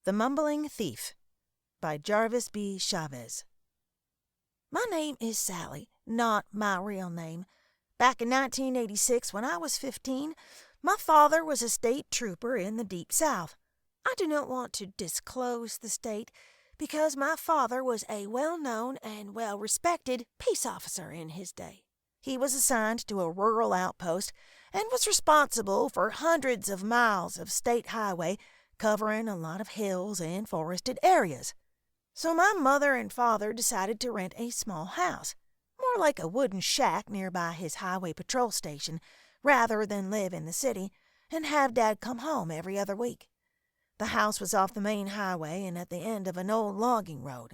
The Mumbling Thief by Jarvis B. Chavez. My name is Sally, not my real name. Back in 1986, when I was 15, my father was a state trooper in the Deep South. I do not want to disclose the state because my father was a well-known and well-respected peace officer in his day. He was assigned to a rural outpost and was responsible for hundreds of miles of state highway covering a lot of hills and forested areas. So my mother and father decided to rent a small house, more like a wooden shack nearby his highway patrol station, rather than live in the city and have Dad come home every other week. The house was off the main highway and at the end of an old logging road.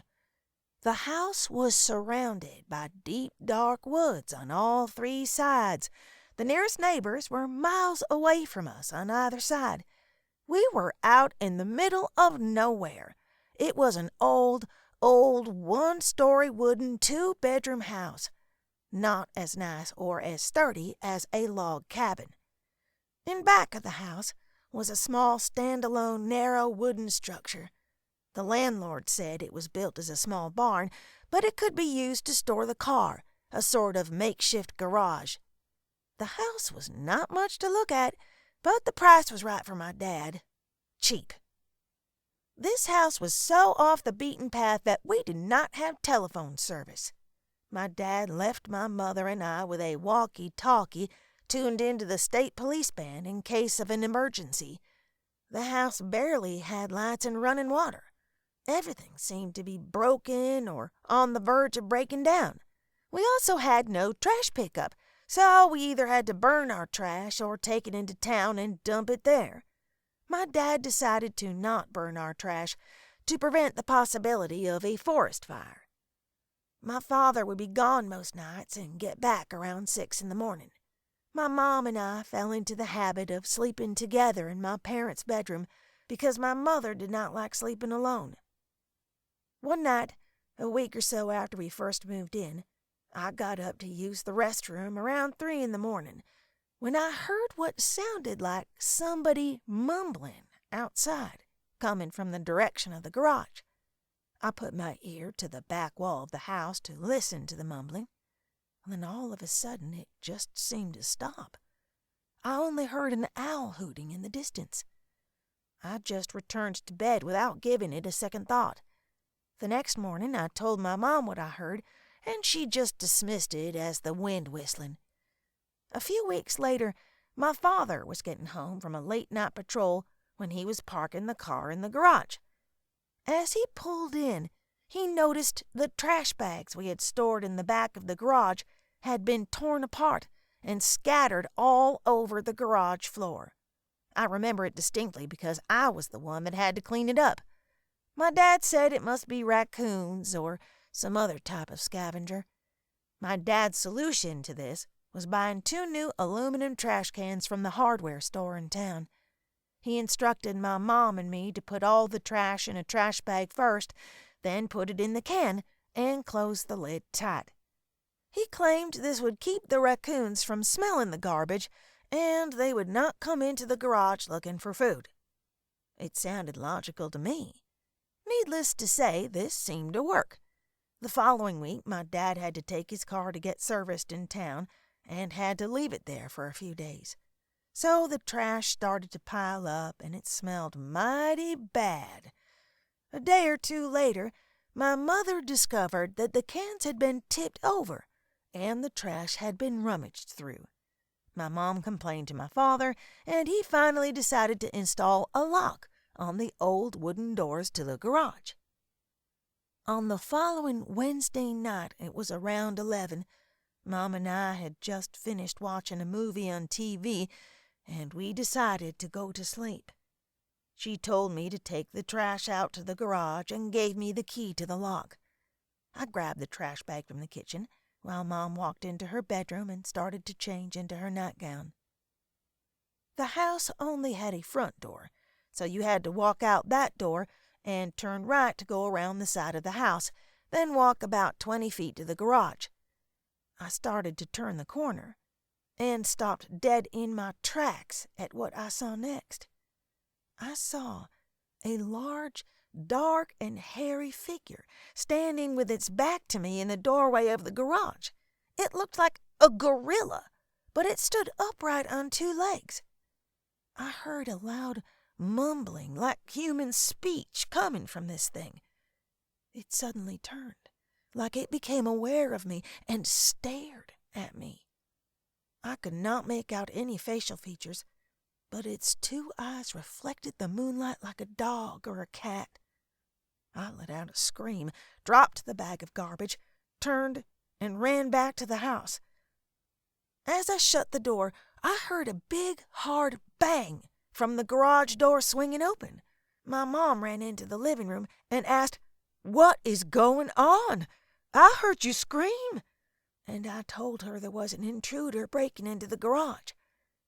The house was surrounded by deep, dark woods on all three sides. The nearest neighbors were miles away from us on either side. We were out in the middle of nowhere. It was an old one-story wooden two-bedroom house, not as nice or as sturdy as a log cabin. In back of the house was a small, stand-alone, narrow wooden structure. The landlord said it was built as a small barn, but it could be used to store the car, a sort of makeshift garage. The house was not much to look at, but the price was right for my dad. Cheap. This house was so off the beaten path that we did not have telephone service. My dad left my mother and I with a walkie-talkie tuned into the state police band in case of an emergency. The house barely had lights and running water. Everything seemed to be broken or on the verge of breaking down. We also had no trash pickup, so we either had to burn our trash or take it into town and dump it there. My dad decided to not burn our trash to prevent the possibility of a forest fire. My father would be gone most nights and get back around 6 in the morning. My mom and I fell into the habit of sleeping together in my parents' bedroom because my mother did not like sleeping alone. One night, a week or so after we first moved in, I got up to use the restroom around 3 in the morning when I heard what sounded like somebody mumbling outside, coming from the direction of the garage. I put my ear to the back wall of the house to listen to the mumbling, and then all of a sudden it just seemed to stop. I only heard an owl hooting in the distance. I just returned to bed without giving it a second thought. The next morning I told my mom what I heard, and she just dismissed it as the wind whistling. A few weeks later, my father was getting home from a late-night patrol when he was parking the car in the garage. As he pulled in, he noticed the trash bags we had stored in the back of the garage had been torn apart and scattered all over the garage floor. I remember it distinctly because I was the one that had to clean it up. My dad said it must be raccoons or some other type of scavenger. My dad's solution to this was buying 2 new aluminum trash cans from the hardware store in town. He instructed my mom and me to put all the trash in a trash bag first, then put it in the can and close the lid tight. He claimed this would keep the raccoons from smelling the garbage and they would not come into the garage looking for food. It sounded logical to me. Needless to say, this seemed to work. The following week, my dad had to take his car to get serviced in town and had to leave it there for a few days. So the trash started to pile up and it smelled mighty bad. A day or 2 later, my mother discovered that the cans had been tipped over and the trash had been rummaged through. My mom complained to my father, and he finally decided to install a lock on the old wooden doors to the garage. On the following Wednesday night, it was around 11, Mom and I had just finished watching a movie on TV, and we decided to go to sleep. She told me to take the trash out to the garage and gave me the key to the lock. I grabbed the trash bag from the kitchen while Mom walked into her bedroom and started to change into her nightgown. The house only had a front door, so you had to walk out that door and turn right to go around the side of the house, then walk about 20 feet to the garage. I started to turn the corner and stopped dead in my tracks at what I saw next. I saw a large, dark, and hairy figure standing with its back to me in the doorway of the garage. It looked like a gorilla, but it stood upright on two legs. I heard a loud mumbling like human speech coming from this thing. It suddenly turned, like it became aware of me, and stared at me. I could not make out any facial features, but its two eyes reflected the moonlight like a dog or a cat. I let out a scream, dropped the bag of garbage, turned, and ran back to the house. As I shut the door, I heard a big, hard bang from the garage door swinging open. My mom ran into the living room and asked, "What is going on? I heard you scream." And I told her there was an intruder breaking into the garage.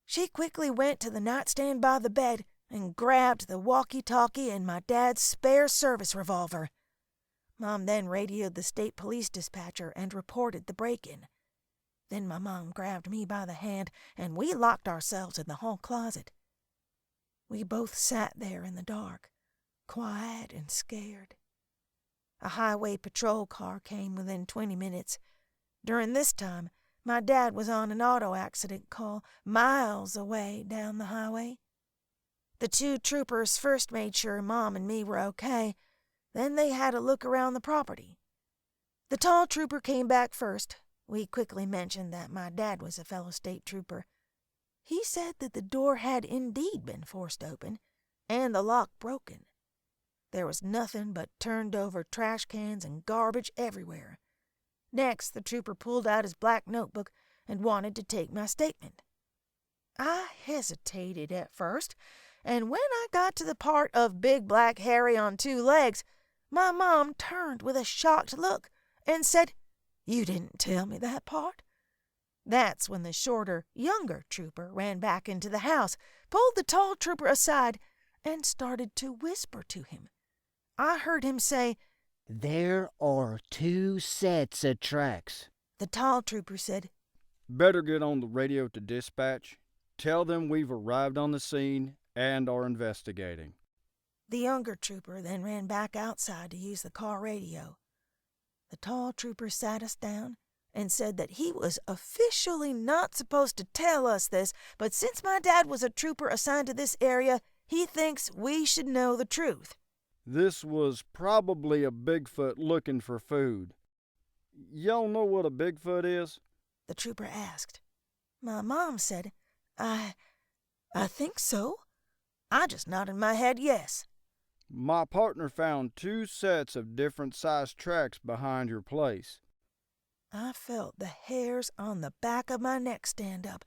She quickly went to the nightstand by the bed and grabbed the walkie-talkie and my dad's spare service revolver. Mom then radioed the state police dispatcher and reported the break-in. Then my mom grabbed me by the hand and we locked ourselves in the hall closet. We both sat there in the dark, quiet and scared. A highway patrol car came within 20 minutes. During this time, my dad was on an auto accident call miles away down the highway. The two troopers first made sure Mom and me were okay. Then they had a look around the property. The tall trooper came back first. We quickly mentioned that my dad was a fellow state trooper. He said that the door had indeed been forced open and the lock broken. There was nothing but turned-over trash cans and garbage everywhere. Next, the trooper pulled out his black notebook and wanted to take my statement. I hesitated at first, and when I got to the part of Big Black Harry on two legs, my mom turned with a shocked look and said, "You didn't tell me that part." That's when the shorter, younger trooper ran back into the house, pulled the tall trooper aside, and started to whisper to him. I heard him say, "There are two sets of tracks." The tall trooper said, "Better get on the radio to dispatch. Tell them we've arrived on the scene and are investigating." The younger trooper then ran back outside to use the car radio. The tall trooper sat us down and said that he was officially not supposed to tell us this, but since my dad was a trooper assigned to this area, he thinks we should know the truth. This was probably a Bigfoot looking for food. Y'all know what a Bigfoot is? The trooper asked. My mom said, I think so. I just nodded my head yes. My partner found two sets of different sized tracks behind your place. I felt the hairs on the back of my neck stand up.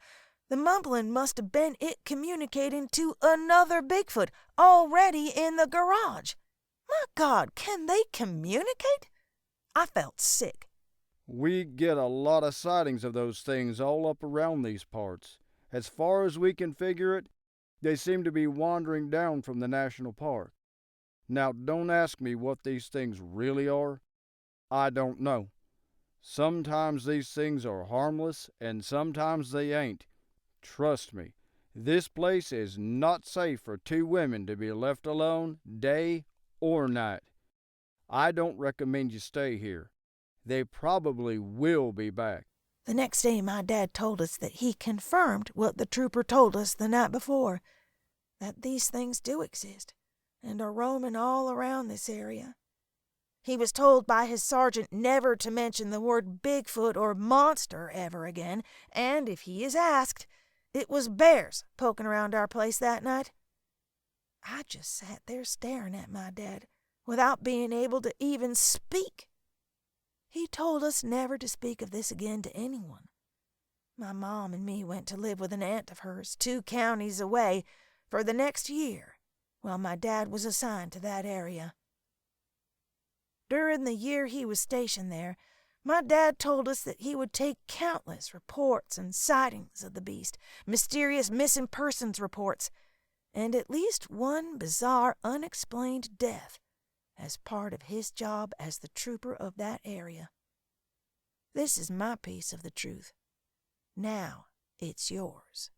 The mumbling must have been it communicating to another Bigfoot already in the garage. My God, can they communicate? I felt sick. We get a lot of sightings of those things all up around these parts. As far as we can figure it, they seem to be wandering down from the national park. Now, don't ask me what these things really are. I don't know. Sometimes these things are harmless, and sometimes they ain't. Trust me, this place is not safe for two women to be left alone day or night. I don't recommend you stay here. They probably will be back. The next day, my dad told us that he confirmed what the trooper told us the night before, that these things do exist and are roaming all around this area. He was told by his sergeant never to mention the word Bigfoot or monster ever again, and if he is asked, it was bears poking around our place that night. I just sat there staring at my dad without being able to even speak. He told us never to speak of this again to anyone. My mom and me went to live with an aunt of hers 2 counties away for the next year while my dad was assigned to that area. During the year he was stationed there, my dad told us that he would take countless reports and sightings of the beast, mysterious missing persons reports, and at least one bizarre unexplained death as part of his job as the trooper of that area. This is my piece of the truth. Now it's yours.